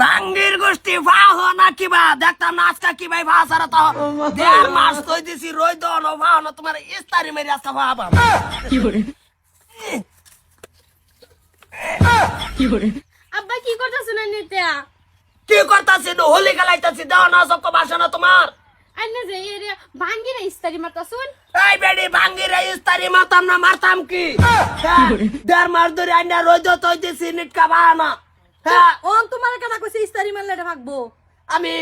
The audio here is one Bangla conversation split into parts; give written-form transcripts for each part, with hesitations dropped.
ভাঙ্গির গোষ্ঠী ভাহ না কিবা দেখতাম না আজকা কি ভাই ভাহ সারা তো দেড় মাস কই দিছি রই দন ভাহ না তোমার ইস্তারি মেরে আসতে ভাহ পাবা আব্বা কি করতেছেন নিত্যা? কি করতাছি তো হোলি খেলাইতাছি দাও না সবকে বাসা না তোমার আইনে যে এরে ভাঙ্গিরে ইস্তারি মারতাছুন। এই বেডি ভাঙ্গিরে ইস্তারি মারতাম না মারতাম কি দেড় মাস ধরে আইনা রই দো তই দিছি নিটকা ভাহ না হ্যাঁ ওন তোমার কেটা কইছে ইস্তারি মারলে এটা ভাগবো। আমি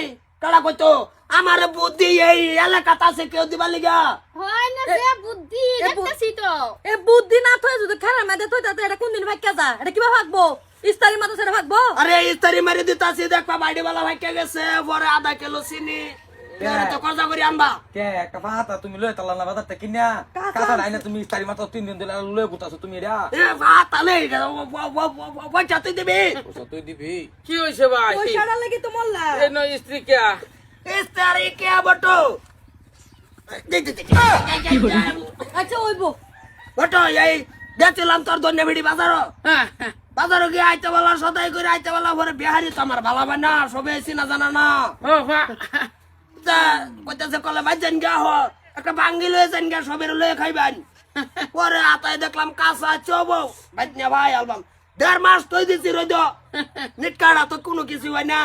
কাড়া কইতো আমার বুদ্ধি এই এলাকাতে আছে কেউ দিবা লিগা হয় না যে বুদ্ধি দেখতাছি তো। এ বুদ্ধি না থই যদি খেলার মধ্যে থই তাতে এটা কোন দিন ভাগ যা এটা কিবা ভাগবো? ইস্তারি মারতে সেটা ভাগবো? আরে ইস্তারি মারি দিতাছি দেখবা বাইডি বালা ভাইকে গেছে পরে আধা কিলো চিনি এরে তো কর্জা করে আনবা কে একটা ভাতা তুমি লয়ে তালা না বাজারটা কিনা কাঁচা নাই না তুমি ইস্তারি মাত্র 3 দিন ধরে লয়ে গুতাছো তুমি এরা এ ভাত আলে পয়সা তুই দিবি তুই দিবি কি হয়েছে ভাই? পয়সাটা লাগি তো মোল্লা। এই নয় স্ত্রী কে? ইস্তারি কে বটো আচ্ছা ওইবো বটো এই দেখছিলাম তোর ধন্য ভিড়ি বাজারও গিয়ে আইতে বলা সদাই করে আইতে বলা পরে বিহারি তো আমার ভালো হয় না সবে এসি না জানা না কইতেছে কলে ভাই জান গা হ একটা ভাঙ্গি লয়ে যান গা সবের লয়ে খাইবেন পরে আতায় দেখলাম কাঁচা চব ভাই ভাই আলবাম দেড় মাস তৈ দিছি রই দো নিটকাড়া তো কোনো কিছু হয় না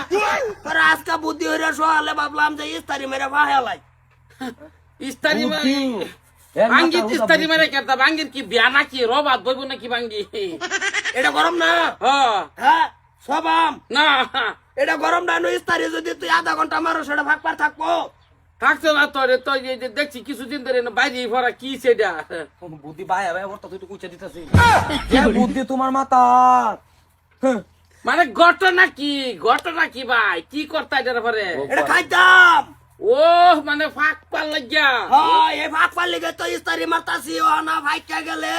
পরে আজকা বুদ্ধি হইরে সোয়ালে ভাবলাম যে ইস্তারি মেরে ভাহেলাই ইস্তারি ভাঙ্গি ইস্তারি মেরে কেতা ভাঙ্গির কি বিয়া নাকি রবাত বইব নাকি ভাঙ্গি? এটা গরম না হ্যাঁ সবাম না এটা গরম না ইস্তারি যদি তুই আধা ঘন্টা মারো সেটা ভাগ পার থাকবো থাকছে না তোরে তো দেখছি কিছুদিন ধরে বাইরে ভরা কি সেটা বুদ্ধি ভাই ভাই ওর তো তুই কুচে দিতেছিস বুদ্ধি তোমার মাথা মানে ঘটনা কি ভাই কি করতে এটার পরে? এটা খাইতাম ও মানে ফাঁক পার লাগিয়া হ্যাঁ এই ভাগ পার লেগে তো ইস্তারি মারতাছি ও না ভাই কে গেলে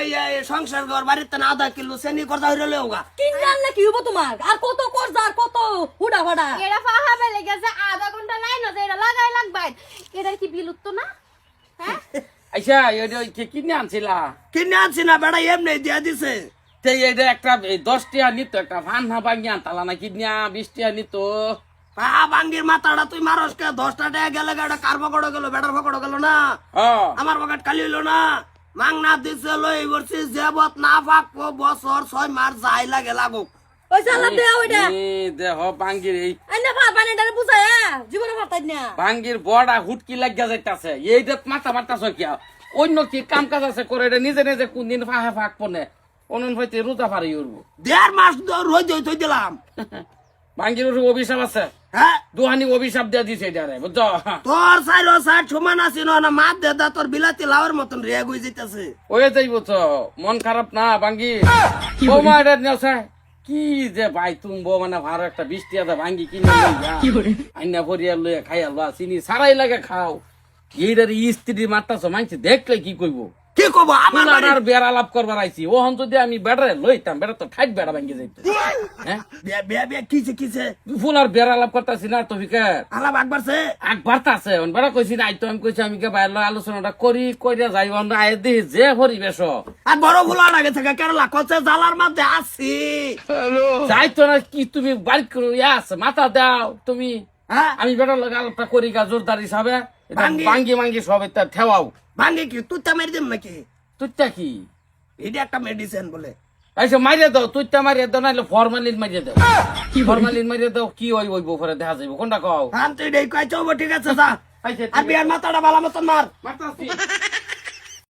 এই সংসার ঘর বাড়িতে না আধা কিলো সেনি করতে হইলে লেওগা কিন জানলে কি হবো তোমার? আর কত করজ আর কত হুডা ভাড়া। এরা ফাহাবে লেগেছে আধা ঘন্টা লাইন আছে এটা লাগাই লাগবে। এটা কি বিলুপ্ত না? হ্যাঁ আচ্ছা কিনে আনছিলা? কিনে আনছি না বেড়া এমনি দিয়া দিছে এটা একটা 10 টাকা নিত একটা ভান না ভাঙ্গি আনতালা না কিনিয়া 20 টাকা নিত ভাঙ্গির মাথাটা তুই মারস কে 10টা টাকা গেলে গাড়া কার পকড় গেল বেটার পকড় গেল না আমার পকেট খালি হইলো না মাং না দিছে লই বলছি জেবত না ফাকবো বছর 6 মাস যাই লাগে লাগুক ওই চালা দে ওইটা দেহ ভাঙ্গির এই আইনা ফা পানিটারে বুঝায় জীবনে ফাটাই না। ভাঙ্গির বড়া হুটকি লাগিয়া যাইতাছে এইটা মাথা মারতাছ কিয়া অন্য কি কাম কাজ আছে করে এটা নিজে নিজে কোন দিন ফাহে ফাঁক পনে অনন হইতে রোজা পারি উঠবো 1.5 মাস রই থই দিলাম ভাঙ্গির অভিশাপ আছে হ্যাঁ দুহানি অভিশাপ দিয়া দিছে এটারে বুঝছো তোর সাইরো সাইড সমান আছে না মাত দে দা তোর বিলাতি লাউর মতন রেগ হই যাইতাছে ওই যাইব তো মন খারাপ না ভাঙ্গি বৌমা এটা নেওছে কি যে ভাই তুমি বউ মানে ভালো একটা 20 টাকা ভাঙ্গি কিনে আইনা পরিয়া লইয়া খাইয়া লওয়া চিনি সারাই লাগে খাও এইটার স্ত্রী মারতাছ মানছি দেখলে কি কইব কি কব আমার বাড়ি আর বেড়া লাভ করবার আইছি ও হন যদি আমি বেড়ারে লইতাম বেড়া তো ঠাইট বেড়া ভাঙ্গি যাইতো হ্যাঁ বে কিছে ফুল আর বেড়া লাভ করতাছি না তো ফিকার আলাপ আকবারছে একবার আছে বেড়া কইছি না তো আমি কইছি আমি কে বাইরে আলোচনাটা করিয়া যাই আমরা আয় দেখি যে পরিবেশ আর বড় ভুলার আগে থেকে কেরলা কচ্ছে জালার মধ্যে আছি যাইতো না কি তুমি বাড়ি করে আছে মাথা দাও তুমি হ্যাঁ আমি বেড়া লগা আলাপটা করি গা জোরদার হিসাবে ভাঙ্গি সব এটা ঠেওয়াও ভাঙ্গে কি তুই মেরে দিম নাকি তুইটা কি এটা একটা মেডিসিন বলে আচ্ছা মারিয়ে দাও তুইটা মারিয়ে দাও নাহলে ফরমালিন মারিয়ে দাও ফরমালিন মারিয়ে দাও কি ওই পরে দেখা যাইব কোনটা কও তুই ঠিক আছে যা আচ্ছা আর বিয়ার মাথাটা ভালো মতন মার মারতাছি